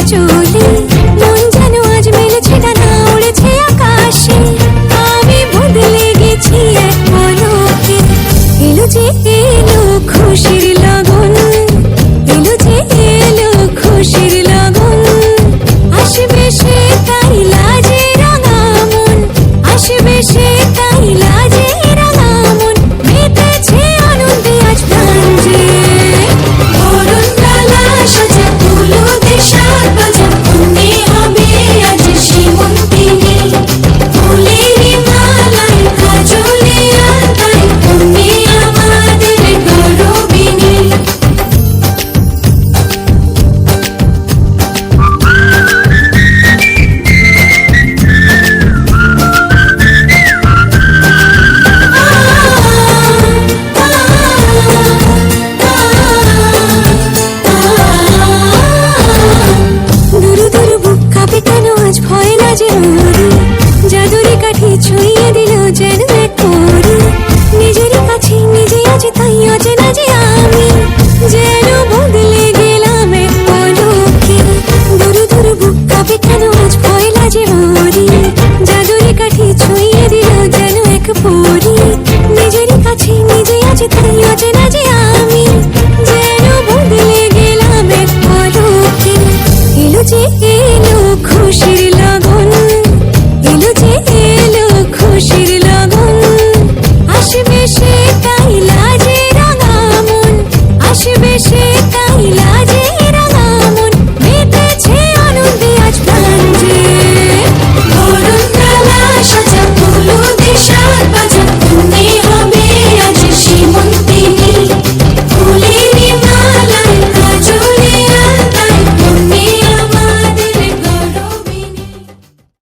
চলে মন যেন আজ মেলেছে ডানা উড়েছে আকাশে আমি বদলে গেছি এক পলকে এলো যে এলো খুশির লগন এলো যে এলো খুশির লগন আসবে সে তাই লাজে রাঙা মন আসবে সে তাই লাজে রাঙা মন মেতেছে আনন্দে আজ প্রাণ যে বরণ ডালা সাজা ফুলো দেশার বাজা মনে হবে আজ সীমন্তিনী ফুলেরই মালায় কাজলে আলতায় তুমি আমাদের গৌরবিনী দুরু দুরু বুক কাঁপে কেন আজ ভয় লাজে ওরে জাদুরি কাঠি ছুঁয়ে দিল যেন এক পরি নিজেরই কাছে নিজে আছি তাই অচেনা যে আমি যেন বদলে গেলাম এক পলকে দুরু দুরু বুক কাঁপে কেন আজ ভয় লাজে ওরে জাদুরি কাঠি ছুঁয়ে দিল যেন এক পরি নিজেরই কাছে নিজে আছি তাই অচেনা যে